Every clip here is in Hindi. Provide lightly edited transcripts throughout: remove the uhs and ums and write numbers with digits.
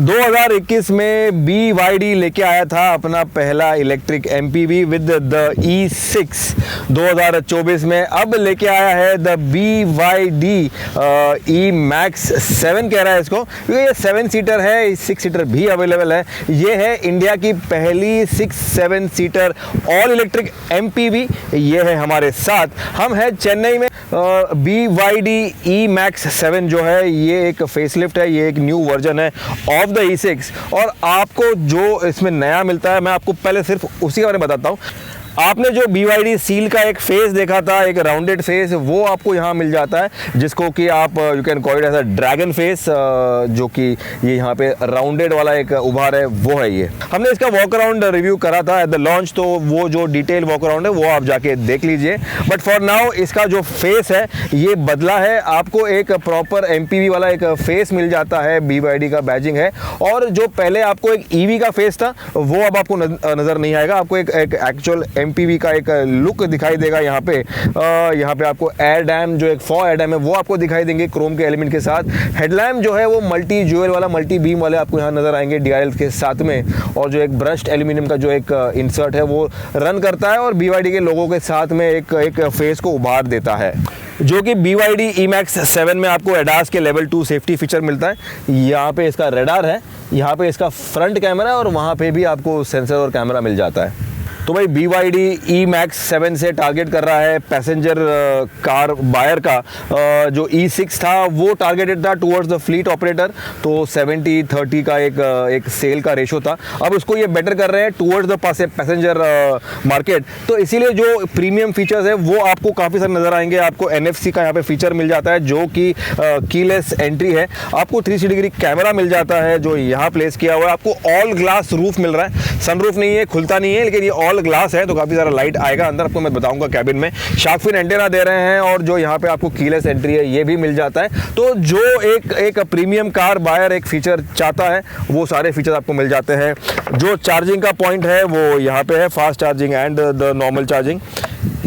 2021 में BYD लेके आया था अपना पहला electric MPV with the E6। 2024 में अब लेके आया है द BYD E-Max 7 कह रहा है इसको, क्योंकि ये 7 सीटर है, 6 सीटर भी अवेलेबल है। ये है इंडिया की पहली 6-7 सीटर ऑल इलेक्ट्रिक MPV। ये है हमारे साथ, हम हैं चेन्नई में। BYD E-Max 7 जो है ये एक फेसलिफ्ट है, ये एक न्यू वर्जन है ऑफ द E6। और आपको जो इसमें नया मिलता है मैं आपको पहले सिर्फ उसी के बारे में बताता हूँ। आपने जो BYD सील का एक फेस देखा था, एक राउंडेड फेस, वो आपको यहाँ मिल जाता है, जिसको कि आप you can call it as a dragon face, जो कि ये यहाँ पे राउंडेड वाला एक उभार है, वो है ये। हमने इसका वॉक अराउंड रिव्यू करा था एट द लॉन्च, तो वो जो डिटेल वॉक अराउंड है वो आप जाके देख लीजिए। बट फॉर नाउ इसका जो फेस है ये बदला है, आपको एक प्रॉपर MPV वाला एक फेस मिल जाता है, BYD का बैजिंग है। और जो पहले आपको एक EV का फेस था वो अब आपको नज़र नहीं आएगा, आपको एक एक्चुअल MPV का एक लुक दिखाई देगा। यहाँ पे आपको एयर डैम, जो एक फॉर एयर डैम है, वो आपको दिखाई देंगे क्रोम के एलिमेंट के साथ। हेडलैम्प जो है वो मल्टी ज्वेल वाला, मल्टी बीम वाले आपको यहाँ नजर आएंगे DRL के साथ में। और जो एक ब्रश्ड एल्यूमिनियम का जो एक इंसर्ट है वो रन करता है और BYD के लोगों के साथ में एक फेस को उभार देता है। जो कि BYD E-Max 7 में आपको ADAS के लेवल 2 सेफ्टी फीचर मिलता है। यहाँ पे इसका रेडार है, यहाँ पे इसका फ्रंट कैमरा है और वहाँ पे भी आपको सेंसर और कैमरा मिल जाता है। तो भाई BYD E-Max 7 से टारगेट कर रहा है पैसेंजर कार बायर का। जो E6 था वो टारगेटेड था टुवर्ड्स द फ्लीट ऑपरेटर, तो 70-30 का एक सेल का रेशो था। अब उसको ये बेटर कर रहे हैं टुवर्ड्स द पैसेंजर मार्केट। तो इसीलिए जो प्रीमियम फीचर्स है वो आपको काफ़ी सारे नज़र आएंगे। आपको NFC का यहाँ पे फीचर मिल जाता है, जो कि कीलेस एंट्री है। आपको 360 डिग्री कैमरा मिल जाता है जो यहाँ प्लेस किया हुआ है। आपको ऑल ग्लास रूफ मिल रहा है, सनरूफ नहीं है, खुलता नहीं है, लेकिन ये ऑल ग्लास है, तो काफी सारा लाइट आएगा अंदर। आपको मैं बताऊंगा कैबिन में शार्क फिन एंटेना दे रहे हैं, और जो यहाँ पे आपको कीलेस एंट्री है ये भी मिल जाता है। तो जो एक प्रीमियम कार बायर एक फीचर चाहता है वो सारे फीचर आपको मिल जाते हैं। जो चार्जिंग का पॉइंट है वो यहाँ पे है, fast charging and the normal charging,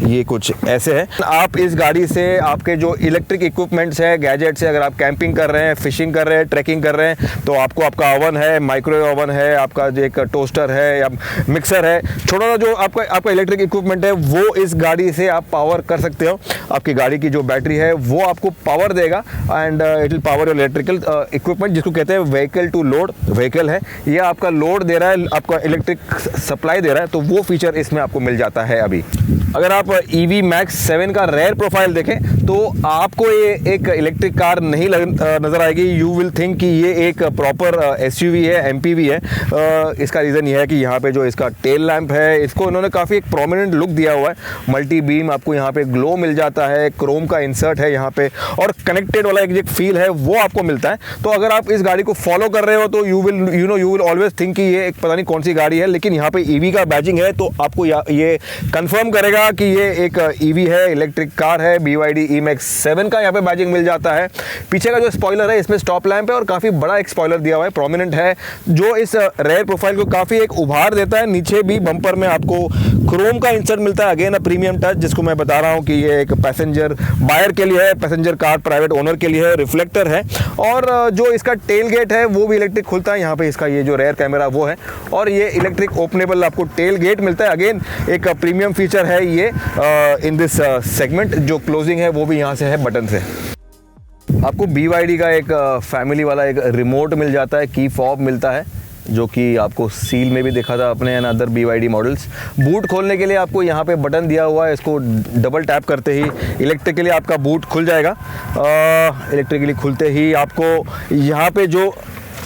ये कुछ ऐसे है। आप इस गाड़ी से आपके जो इलेक्ट्रिक इक्विपमेंट्स है, गैजेट्स है, अगर आप कैंपिंग कर रहे हैं, फिशिंग कर रहे हैं, ट्रैकिंग कर रहे हैं, तो आपको आपका ओवन है, माइक्रोवेव ओवन है, आपका जो एक टोस्टर है या मिक्सर है, छोटा सा जो आपका इलेक्ट्रिक इक्विपमेंट है वो इस गाड़ी से आप पावर कर सकते हो। आपकी गाड़ी की जो बैटरी है वो आपको पावर देगा and it will power your electrical equipment, जिसको कहते हैं व्हीकल टू लोड। व्हीकल है ये आपका लोड दे रहा है, आपका इलेक्ट्रिक सप्लाई दे रहा है, तो वो फीचर इसमें आपको मिल जाता है। अभी अगर आप EV-Max 7 का रेयर प्रोफाइल देखें तो आपको ये एक इलेक्ट्रिक कार नहीं नज़र आएगी। यू विल थिंक कि ये एक प्रॉपर SUV है, MPV है। इसका रीज़न ये है कि यहाँ पे जो इसका टेल लैंप है, इसको इन्होंने काफ़ी एक प्रोमिनेंट लुक दिया हुआ है। मल्टी बीम आपको यहाँ पे ग्लो मिल जाता है, क्रोम का इंसर्ट है यहाँ पे, और कनेक्टेड वाला एक फील है वो आपको मिलता है। तो अगर आप इस गाड़ी को फॉलो कर रहे हो तो यू विल ऑलवेज थिंक कि ये एक पता नहीं कौन सी गाड़ी है, लेकिन यहाँ पे EV का बैजिंग है, तो आपको ये कंफर्म करेगा कि ये एक EV है, इलेक्ट्रिक कार है। BYD E-Max 7 का यहाँ पे बैजिंग मिल जाता है। पीछे का जो स्पॉइलर है इसमें स्टॉप लैंप है और काफ़ी बड़ा एक स्पॉइलर दिया हुआ है, प्रोमिनेंट है, जो इस रेयर प्रोफाइल को काफ़ी एक उभार देता है। नीचे भी बम्पर में आपको क्रोम का इंसर्ट मिलता है, अगेन अ प्रीमियम टच, जिसको मैं बता रहा हूँ कि ये एक पैसेंजर बायर के लिए है, पैसेंजर कार प्राइवेट ओनर के लिए है। रिफ्लेक्टर है और जो इसका टेल गेट है वो भी इलेक्ट्रिक खुलता है। यहाँ पे इसका ये जो रेयर कैमरा वो है, और ये इलेक्ट्रिक ओपनेबल आपको टेल गेट मिलता है। अगेन एक प्रीमियम फीचर है ये इन दिस सेगमेंट। जो क्लोजिंग है वो भी यहाँ से है बटन से। आपको BYD का एक फैमिली वाला एक रिमोट मिल जाता है, की फॉब मिलता है, जो कि आपको सील में भी देखा था अपने and other BYD models. Boot खोलने के लिए आपको यहाँ पे बटन दिया हुआ है, इसको डबल टैप करते ही इलेक्ट्रिकली आपका बूट खुल जाएगा। इलेक्ट्रिकली खुलते ही आपको यहाँ पे जो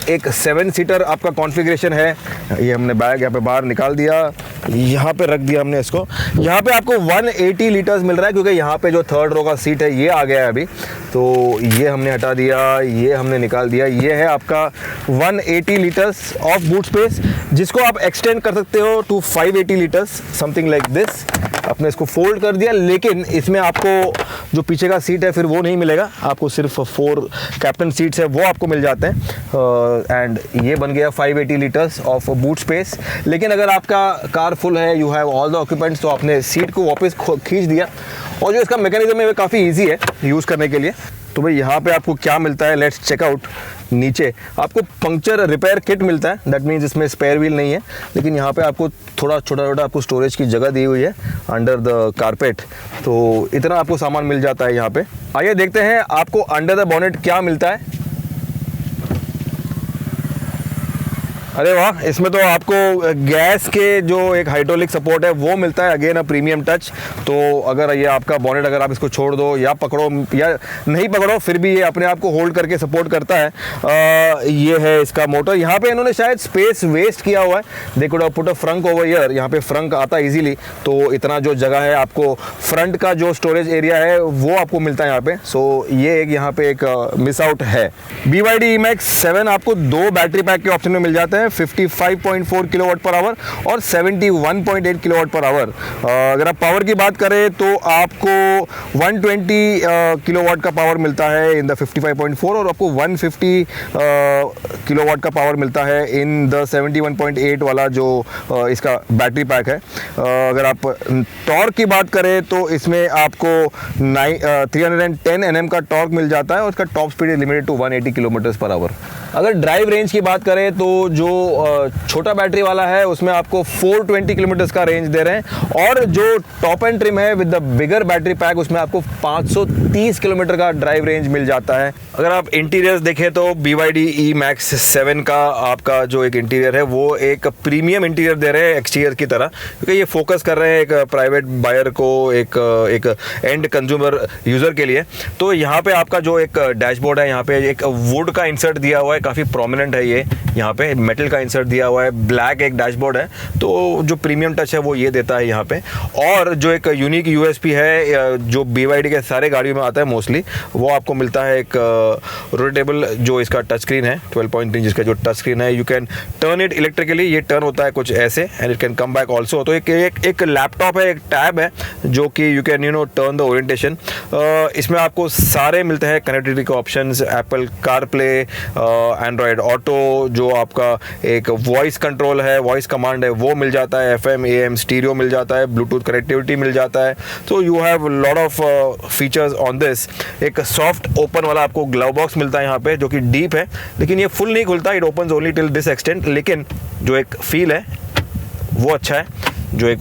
एक 7 सीटर आपका कॉन्फ़िगरेशन है, ये हमने बैग यहाँ पे बाहर निकाल दिया, यहाँ पे रख दिया हमने इसको। यहाँ पे आपको 180 लीटर्स मिल रहा है, क्योंकि यहाँ पे जो थर्ड रो का सीट है ये आ गया है अभी, तो ये हमने हटा दिया, ये हमने निकाल दिया। ये है आपका 180 लीटर्स ऑफ बूट स्पेस, जिसको आप एक्सटेंड कर सकते हो to 580 litres, something like this. आपने इसको फोल्ड कर दिया, लेकिन इसमें आपको जो पीछे का सीट है फिर वो नहीं मिलेगा, आपको सिर्फ 4 कैप्टन सीट्स है वो आपको मिल जाते हैं। एंड ये बन गया 580 लीटर्स ऑफ बूट स्पेस। लेकिन अगर आपका कार फुल है, you have all the occupants, तो आपने सीट को वापस खींच दिया। और जो इसका मैकेनिज्म है वो काफ़ी ईजी है यूज़ करने के लिए। तो भाई यहाँ पे आपको क्या मिलता है, लेट्स चेक आउट। नीचे आपको पंक्चर रिपेयर किट मिलता है, दैट मीन्स इसमें स्पेयर व्हील नहीं है, लेकिन यहाँ पे आपको थोड़ा छोटा आपको स्टोरेज की जगह दी हुई है अंडर द कारपेट, तो इतना आपको सामान मिल जाता है यहाँ पे। आइए देखते हैं आपको अंडर द बॉनेट क्या मिलता है। अरे वाह, इसमें तो आपको गैस के जो एक हाइड्रोलिक सपोर्ट है वो मिलता है, अगेन अ प्रीमियम टच। तो अगर ये आपका बॉनेट अगर आप इसको छोड़ दो या पकड़ो या नहीं पकड़ो, फिर भी ये अपने आप को होल्ड करके सपोर्ट करता है। ये है इसका मोटर। यहाँ पे इन्होंने शायद स्पेस वेस्ट किया हुआ है, दे could have put a Frank over here, यहाँ पे फ्रंक आता इजीली, तो इतना जो जगह है आपको फ्रंट का जो स्टोरेज एरिया है वो आपको मिलता है यहाँ पे। सो ये एक यहाँ पे एक मिस आउट है। BYD E-MAX 7 आपको 2 बैटरी पैक के ऑप्शन में मिल जाते हैं, 55.4 किलोवाट पर आवर और 71.8 किलोवाट पर आवर। अगर आप पावर की बात करें तो आपको 120 किलोवाट का पावर मिलता है इन द 55.4 और आपको 150 किलोवाट का पावर मिलता है इन द 71.8 वाला जो इसका बैटरी पैक है। अगर आप टॉर्क की बात करें तो इसमें आपको 310 Nm का टॉर्क मिल जाता है और उसका top speed is limited to 180 kilometres per hour. अगर ड्राइव रेंज की बात करें तो जो छोटा बैटरी वाला है उसमें आपको 420 किलोमीटर्स का रेंज दे रहे हैं और जो टॉप एंड ट्रिम है with the bigger battery pack उसमें आपको 530 किलोमीटर का ड्राइव रेंज मिल जाता है। अगर आप इंटीरियर्स देखें तो BYD E-MAX 7 का आपका जो एक इंटीरियर है वो एक प्रीमियम इंटीरियर दे रहे हैं एक्सटीरियर की तरह, क्योंकि ये फोकस कर रहे हैं एक प्राइवेट बायर को, एक एंड कंज्यूमर यूज़र के लिए। तो यहाँ पे आपका जो एक डैशबोर्ड है, यहाँ पे एक वुड का इंसर्ट दिया हुआ है, काफ़ी प्रोमिनेंट है ये, यहाँ पे मेटल का इंसर्ट दिया हुआ है, ब्लैक एक डैशबोर्ड है, तो जो प्रीमियम टच है वो ये देता है यहाँ पे। और जो एक यूनिक USP है जो BYD के सारे गाड़ियों में आता है मोस्टली, वो आपको मिलता है एक रोटेटेबल जो इसका टच स्क्रीन है 12.3 इंच का जो टच स्क्रीन है, you can turn it electrically, ये टर्न होता है कुछ ऐसे and it can come back also. तो एक लैपटॉप है, एक टैब है जो कि you can turn the orientation. इसमें आपको सारे मिलते हैं कनेक्टिविटी के options, Apple CarPlay, Android auto, जो आपका एक वॉइस कंट्रोल है, वॉइस कमांड है वो मिल जाता है, FM AM स्टीरियो मिल जाता है, ब्लूटूथ कनेक्टिविटी मिल जाता है। तो you have lot of features on this. एक सॉफ्ट ओपन वाला आपको ग्लव बॉक्स मिलता है यहाँ पे जो कि डीप है, लेकिन ये फुल नहीं खुलता, it opens only till this extent, लेकिन जो एक फील है वो अच्छा है, जो एक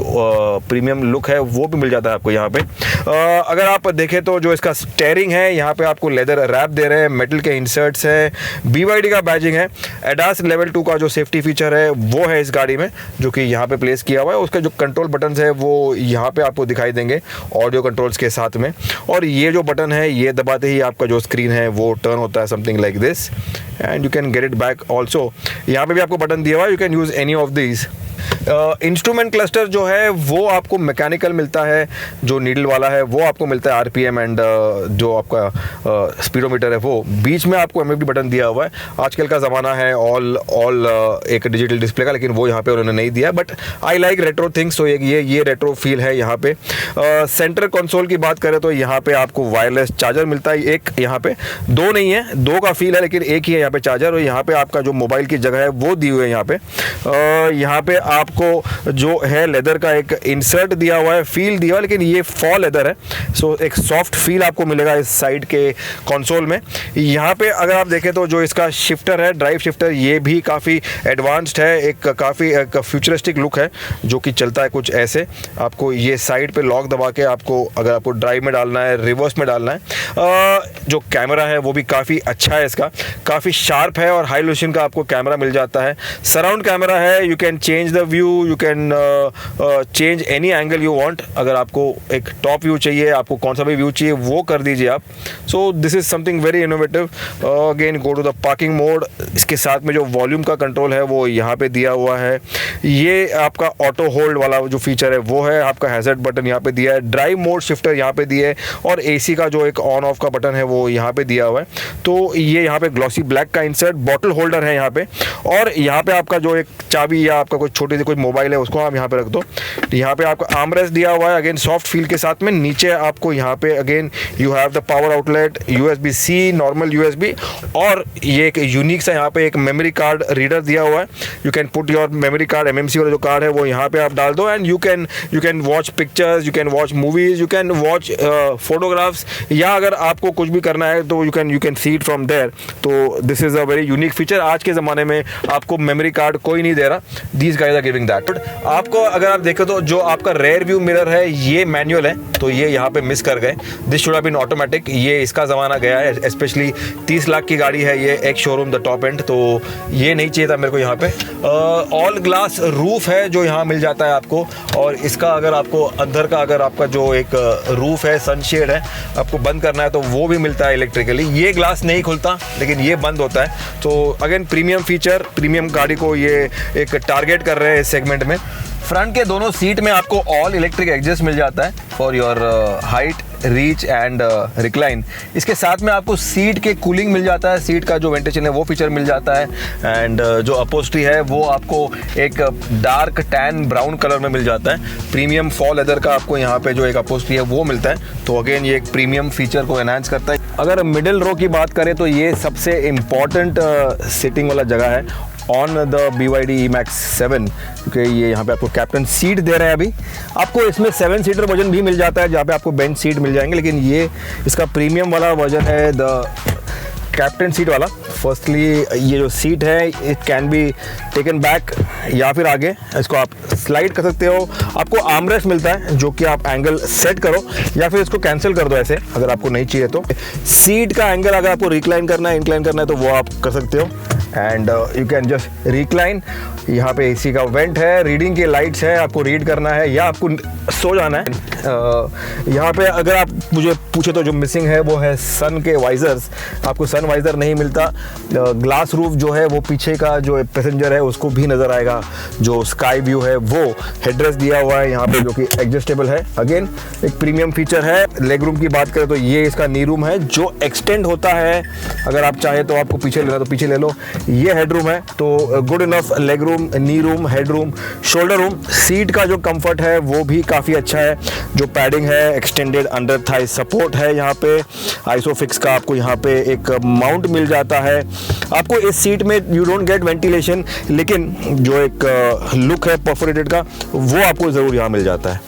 प्रीमियम लुक है वो भी मिल जाता है आपको यहाँ पे। अगर आप देखें तो जो इसका स्टेयरिंग है यहाँ पे आपको लेदर रैप दे रहे हैं, मेटल के इंसर्ट्स हैं, BYD का बैजिंग है, ADAS लेवल 2 का जो सेफ्टी फीचर है वो है इस गाड़ी में जो कि यहाँ पे प्लेस किया हुआ है। उसका जो कंट्रोल बटन्स है वो यहाँ पे आपको दिखाई देंगे ऑडियो कंट्रोल्स के साथ में, और ये जो बटन है ये दबाते ही आपका जो स्क्रीन है वो टर्न होता है something like this and you can get it back also. यहाँ पे भी आपको बटन दिया हुआ है, you can use any of these. Instrument cluster जो है वो आपको मैकेनिकल मिलता है, जो नीडल वाला है वो आपको मिलता है RPM एंड जो आपका स्पीडोमीटर है वो। बीच में आपको MFD बटन दिया हुआ है। आजकल का ज़माना है ऑल एक डिजिटल डिस्प्ले का, लेकिन वो यहाँ पे उन्होंने नहीं दिया, but I like retro things, तो ये रेट्रो फील है यहाँ पे। सेंटर कंसोल की बात करें तो यहाँ पे आपको वायरलेस चार्जर मिलता है, एक यहाँ पे, दो नहीं है, दो का फील है लेकिन एक ही है यहाँ पे चार्जर, और यहाँ पे आपका जो मोबाइल की जगह है वो दी हुई है यहाँ पे। यहाँ पे आपको जो है लेदर का एक इंसर्ट दिया हुआ है, फील दिया हुआ है, लेकिन ये फॉल लेदर है, सो एक सॉफ्ट फील आपको मिलेगा इस साइड के कंसोल में। यहाँ पे अगर आप देखें तो जो इसका शिफ्टर है, ड्राइव शिफ्टर, ये भी काफ़ी एडवांस्ड है, एक काफ़ी एक फ्यूचरिस्टिक लुक है जो कि चलता है कुछ ऐसे। आपको ये साइड पे लॉक दबा के आपको अगर आपको ड्राइव में डालना है, रिवर्स में डालना है। जो कैमरा है वो भी काफ़ी अच्छा है, इसका काफ़ी शार्प है और हाई रेजोल्यूशन का आपको कैमरा मिल जाता है। सराउंड कैमरा है, you can change the view, you can change any angle you want. अगर आपको एक टॉप व्यू चाहिए, आपको कौन सा भी व्यू चाहिए वो कर दीजिए आप। So this is something very innovative. Again go to the parking mode, इसके साथ में जो वॉल्यूम का कंट्रोल है वो यहाँ पे दिया हुआ है। ये आपका ऑटो होल्ड वाला जो फीचर है वो है, आपका हैजर्ड बटन यहाँ पे दिया है, ड्राइव मोड शिफ्टर यहाँ पे दिया है, और AC का जो एक ऑन ऑफ का बटन है वो यहाँ पे दिया हुआ है। तो ये यहाँ पे ग्लॉसी ब्लैक का इंसर्ट, बॉटल होल्डर है यहाँ पे, और यहाँ पे आपका जो एक चाबी या आपका कोई छोटी सी कोई कोई मोबाइल है उसको आप यहाँ पे रख दो। यहाँ पे आपको आर्मरेस्ट दिया हुआ है अगेन सॉफ्ट फील के साथ में। नीचे आपको यहाँ पे again you have the power outlet, USB-C, normal USB, और ये एक यूनिक सा यहाँ पे एक मेमोरी कार्ड रीडर दिया हुआ है। You can put your memory card, MMC वाला जो कार्ड है वो यहाँ पे आप डाल दो and you can watch pictures, you can watch movies, you can watch photographs, या अगर आपको कुछ भी करना है तो you can see it from there. तो this is a very unique feature. आज के ज़माने में आपको मेमोरी कार्ड कोई नहीं दे रहा, these guys are giving that. आपको अगर आप देखो तो जो आपका रेयर व्यू मिरर है ये मैनुअल है, तो ये यहाँ पे मिस कर गए। This should have been automatic, ये इसका ज़माना गया है। स्पेशली 30 लाख की गाड़ी है ये, एक शोरूम द टॉप एंड, तो ये नहीं चाहिए था मेरे को यहाँ पे। ऑल ग्लास रूफ है जो यहाँ मिल जाता है आपको, और इसका अगर आपको अंदर का अगर आपका जो एक रूफ है, सनशेड है, आपको बंद करना है तो वो भी मिलता है इलेक्ट्रिकली। ये ग्लास नहीं खुलता लेकिन ये बंद होता है। तो अगेन प्रीमियम फीचर, प्रीमियम गाड़ी को ये एक टारगेट कर रहे हैं इस सेगमेंट में। फ्रंट के दोनों सीट में आपको ऑल इलेक्ट्रिक एडजस्ट मिल जाता है for your height, reach and recline. इसके साथ में आपको सीट के कूलिंग मिल जाता है, सीट का जो वेंटिलेशन है वो फीचर मिल जाता है, एंड जो अपहोल्स्ट्री है वो आपको एक डार्क टैन ब्राउन कलर में मिल जाता है। प्रीमियम फॉल लेदर का आपको यहाँ पे जो एक अपहोल्स्ट्री है वो मिलता है, तो अगेन ये एक प्रीमियम फीचर को एनहांस करता है। अगर मिडिल रो की बात करें तो ये सबसे इम्पॉर्टेंट सिटिंग वाला जगह है ऑन द BYD E-MAX 7, क्योंकि ये यहाँ पे आपको कैप्टन सीट दे रहे हैं। अभी आपको इसमें 7 सीटर वर्जन भी मिल जाता है जहाँ पे आपको बेंच सीट मिल जाएंगे, लेकिन ये इसका प्रीमियम वाला वर्जन है द कैप्टन सीट वाला। फर्स्टली ये जो सीट है it can be taken back या फिर आगे इसको आप स्लाइड कर सकते हो। आपको आर्मरेस्ट मिलता है जो कि आप एंगल सेट करो या फिर इसको कैंसिल कर दो ऐसे, अगर आपको नहीं चाहिए तो। सीट का एंगल अगर आपको रिक्लाइन करना है, इंक्लाइन करना है तो वो आप कर सकते हो, and you can just recline. यहाँ पे AC का वेंट है, रीडिंग के लाइट्स है, आपको रीड करना है या आपको सो जाना है। यहाँ पे अगर आप मुझे पूछे तो जो मिसिंग है वो है सन के वाइजर्स, आपको सन वाइजर नहीं मिलता। ग्लास रूफ जो है वो पीछे का जो पैसेंजर है उसको भी नज़र आएगा। जो स्काई व्यू है वो हेडरेस्ट दिया हुआ है यहाँ पे जो कि एडजस्टेबल है, अगेन एक प्रीमियम फीचर है। लेग रूम की बात करें तो ये इसका नी रूम है जो एक्सटेंड होता है, अगर आप चाहे तो आपको पीछे लेना तो पीछे ले लो। ये हेडरूम है, तो गुड इनफ लेग रूम, नी room, head room, shoulder room. Seat का जो कंफर्ट है वो भी काफ़ी अच्छा है। जो पैडिंग है, एक्सटेंडेड अंडर थाई सपोर्ट है, यहाँ पे आइसोफिक्स का आपको यहाँ पे एक माउंट मिल जाता है। आपको इस सीट में यू डोंट गेट वेंटिलेशन, लेकिन जो एक लुक है परफोरेटेड का वो आपको ज़रूर यहाँ मिल जाता है।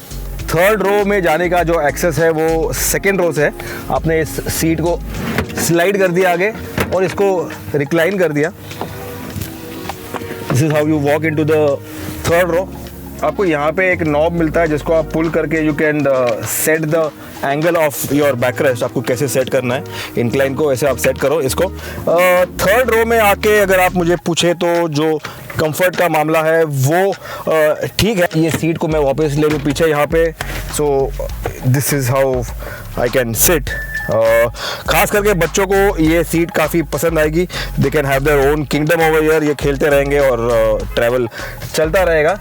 थर्ड रो में जाने का जो एक्सेस है वो सेकेंड रो से है। आपने इस सीट को स्लाइड कर दिया आगे और इसको रिक्लाइन कर दिया। This is how you walk into the third row. आपको यहाँ पे एक नॉब मिलता है जिसको आप पुल करके you can set the angle of your backrest. आपको कैसे सेट करना है, इंक्लाइन को ऐसे आप सेट करो इसको। थर्ड रो में आके अगर आप मुझे पूछे तो जो कंफर्ट का मामला है वो ठीक है। ये सीट को मैं वापस ले लूँ पीछे यहाँ पे, so this is how I can sit. खास करके बच्चों को ये सीट काफ़ी पसंद आएगी। They can have their own kingdom over here, ये खेलते रहेंगे और ट्रैवल चलता रहेगा।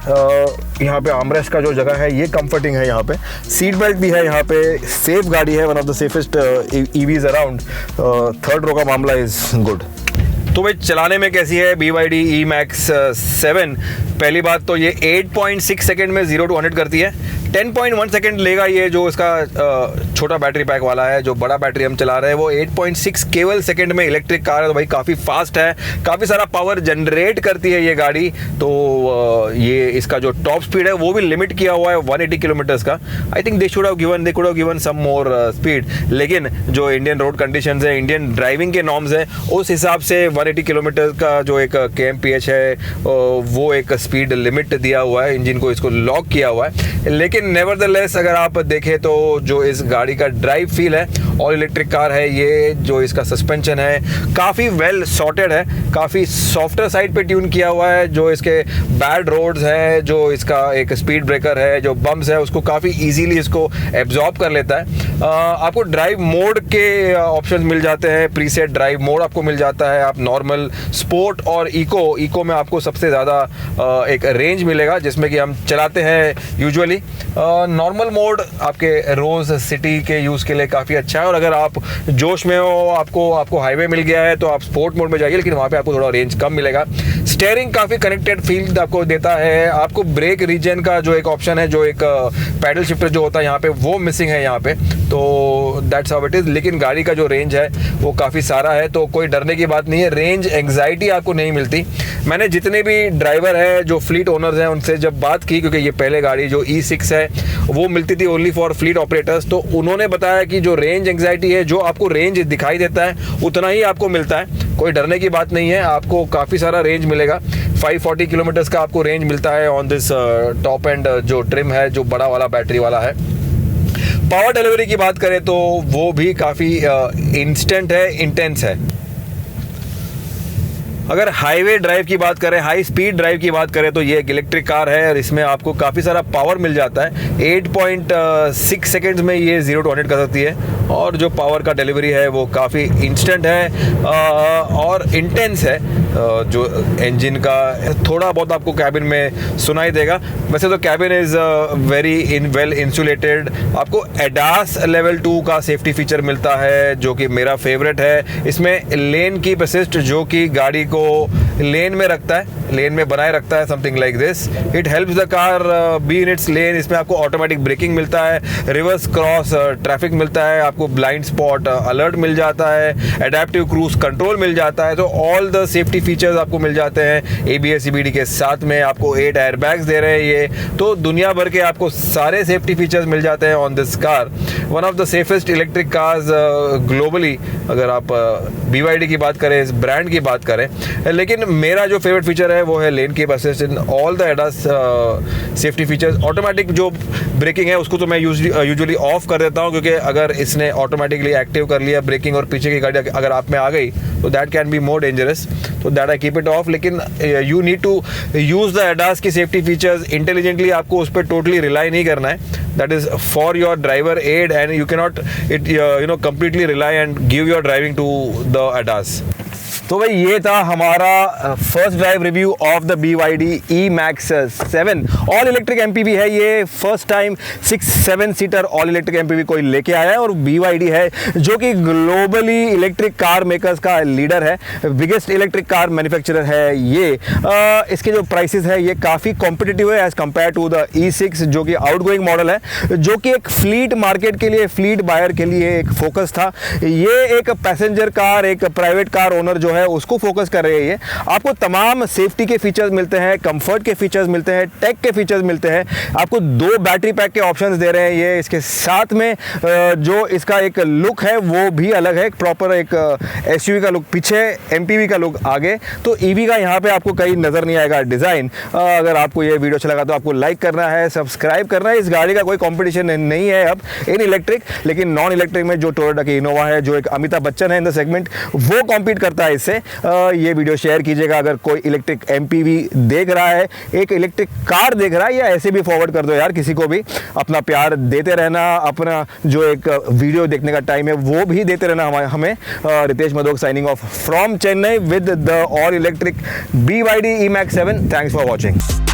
यहाँ पे आर्मरेस्ट का जो जगह है ये कंफर्टिंग है, यहाँ पे सीट बेल्ट भी है, यहाँ पे सेफ गाड़ी है, one of the safest EVs around. Third row का मामला इज़ गुड। तो भाई चलाने में कैसी है BYD E-MAX 7? पहली बात तो ये 8.6 सेकेंड में 0 to 100 करती है। 10.1 सेकेंड लेगा ये जो इसका छोटा बैटरी पैक वाला है। जो बड़ा बैटरी हम चला रहे हैं वो 8.6 केवल सेकेंड में। इलेक्ट्रिक कार है तो भाई काफ़ी फास्ट है, काफ़ी सारा पावर जनरेट करती है ये गाड़ी। तो ये इसका जो टॉप स्पीड है वो भी लिमिट किया हुआ है 180 किलोमीटर्स का। I think they could have given some more speed, लेकिन जो इंडियन रोड कंडीशंस है, इंडियन ड्राइविंग के नॉर्म्स है, उस हिसाब से 180 किलोमीटर का जो एक kmph है वो एक स्पीड लिमिट दिया हुआ है, इंजन को इसको लॉक किया हुआ है। लेकिन नेवरदलेस अगर आप देखें तो जो इस गाड़ी का ड्राइव फील है, ऑल इलेक्ट्रिक कार है ये, जो इसका सस्पेंशन है काफ़ी वेल सॉर्टेड है, काफ़ी सॉफ्टर साइड पे ट्यून किया हुआ है। जो इसके बैड रोड्स हैं, जो इसका एक स्पीड ब्रेकर है, जो बम्प्स है, उसको काफ़ी इजीली इसको एब्जॉर्ब कर लेता है। आपको ड्राइव मोड के ऑप्शंस मिल जाते हैं, प्रीसेट ड्राइव मोड आपको मिल जाता है। आप नॉर्मल, स्पोर्ट और इको में आपको सबसे ज़्यादा एक रेंज मिलेगा जिसमें कि हम चलाते हैं यूजुअली। नॉर्मल मोड आपके रोज़ सिटी के यूज़ के लिए काफ़ी अच्छा है, और अगर आप जोश में हो, आपको हाईवे मिल गया है तो आप स्पोर्ट मोड में जाइए, लेकिन वहाँ पे आपको थोड़ा रेंज कम मिलेगा। स्टीयरिंग काफ़ी कनेक्टेड फील आपको देता है। आपको ब्रेक रीजन का जो एक ऑप्शन है, जो एक पैडल शिफ्टर जो होता है यहाँ पे, वो मिसिंग है यहाँ पे, तो दैट्स हाउ इट इज़। लेकिन गाड़ी का जो रेंज है वो काफ़ी सारा है, तो कोई डरने की बात नहीं है। रेंज एंग्जाइटी आपको नहीं मिलती। मैंने जितने भी ड्राइवर हैं जो फ्लीट ओनर्स हैं उनसे जब बात की, क्योंकि ये पहले गाड़ी जो E6 है वो मिलती थी ओनली फॉर फ्लीट ऑपरेटर्स, तो उन्होंने बताया कि जो रेंज एंग्जाइटी है, जो आपको रेंज दिखाई देता है उतना ही आपको मिलता है, कोई डरने की बात नहीं है। आपको काफ़ी सारा रेंज मिलेगा। 540 किलोमीटर्स का आपको रेंज मिलता है ऑन दिस टॉप एंड जो ट्रिम है, जो बड़ा वाला बैटरी वाला है। पावर डिलीवरी की बात करें तो वो भी काफ़ी इंस्टेंट है, इंटेंस है। अगर हाईवे ड्राइव की बात करें, हाई स्पीड ड्राइव की बात करें, तो ये एक इलेक्ट्रिक कार है और इसमें आपको काफ़ी सारा पावर मिल जाता है। 8.6 सेकेंड्स में ये 0 to 100 कर सकती है, और जो पावर का डिलीवरी है वो काफ़ी इंस्टेंट है और इंटेंस है। जो इंजन का थोड़ा बहुत आपको कैबिन में सुनाई देगा। वैसे तो cabin is very well insulated. आपको एडास लेवल 2 का सेफ्टी फीचर मिलता है, जो कि मेरा फेवरेट है। इसमें लेन कीप असिस्ट, जो कि गाड़ी को लेन में रखता है, लेन में बनाए रखता है, something like this. It helps the car be in its lane. इसमें आपको ऑटोमेटिक ब्रेकिंग मिलता है, रिवर्स क्रॉस ट्रैफिक मिलता है, आपको ब्लाइंड स्पॉट अलर्ट मिल जाता है, एडेप्टिव क्रूज कंट्रोल मिल जाता है। तो ऑल द सेफ्टी फीचर्स आपको मिल जाते हैं। ABS CBD के साथ में आपको 8 एयरबैग्स दे रहे हैं ये, तो दुनिया भर के आपको सारे सेफ्टी फीचर्स मिल जाते हैं on this car. One of the safest electric cars globally, अगर आप BYD की बात करें, इस ब्रांड की बात करें। लेकिन मेरा जो फेवरेट फीचर है वो है lane keep assist in all the ADAS safety features. Automatic जो ब्रेकिंग है उसको तो मैं यूजुअली ऑफ कर देता हूँ, क्योंकि अगर इसने ऑटोमेटिकली एक्टिव कर लिया ब्रेकिंग और पीछे की गाड़ी अगर आप में आ गई तो that can be more dangerous, तो that I keep it off. लेकिन you need to use the ADAS की सेफ्टी फीचर्स इंटेलिजेंटली। आपको उस पर टोटली रिलाई नहीं करना है। That is for your driver aid, and you can not it completely rely and give your driving to the ADAS। तो भाई ये था हमारा first drive review of the BYD E-MAX 7 all electric MPV है। ये first time 6-7 seater all electric MPV कोई लेके आया है, और BYD है जो कि ग्लोबली इलेक्ट्रिक कार मेकर्स का लीडर है, बिगेस्ट इलेक्ट्रिक कार मैन्युफैक्चरर है ये। इसके जो प्राइसेस है ये काफ़ी कॉम्पिटिटिव है as compare to the E6, जो कि आउटगोइंग मॉडल है, जो कि एक फ्लीट मार्केट के लिए, फ्लीट बायर के लिए एक फोकस था। ये एक पैसेंजर कार, एक प्राइवेट कार ओनर जो है उसको फोकस कर रही है। आपको तमाम सेफ्टी के फीचर्स मिलते हैं, कंफर्ट के फीचर्स मिलते हैं, टेक के फीचर्स मिलते हैं। आपको 2 बैटरी पैक के ऑप्शंस दे रहे हैं ये। इसके साथ में जो इसका एक लुक है वो भी अलग है, प्रॉपर एक SUV का लुक पीछे, MPV का लुक आगे। तो EV का यहाँ पे आपको कहीं नज़र नहीं आएगा डिज़ाइन। अगर आपको ये वीडियो अच्छा लगा तो आपको लाइक करना है, सब्सक्राइब करना है। इस गाड़ी का कोई कॉम्पिटिशन नहीं है अब इन इलेक्ट्रिक, लेकिन नॉन इलेक्ट्रिक में जो टोयोटा की इनोवा है, जो एक अमिताभ बच्चन है इन द सेगमेंट, वो कॉम्पीट करता है इससे। ये वीडियो शेयर कीजिएगा अगर कोई इलेक्ट्रिक MPV देख रहा है, एक इलेक्ट्रिक कार देख रहा है, या ऐसे भी फॉरवर्ड कर दो यार किसी को भी। अपना प्यार देते रहना, अपना जो एक वीडियो देखने का टाइम है वो भी देते रहना हमें। Ritesh Madhok signing off from Chennai with the all electric BYD E-MAX 7। Thanks for watching.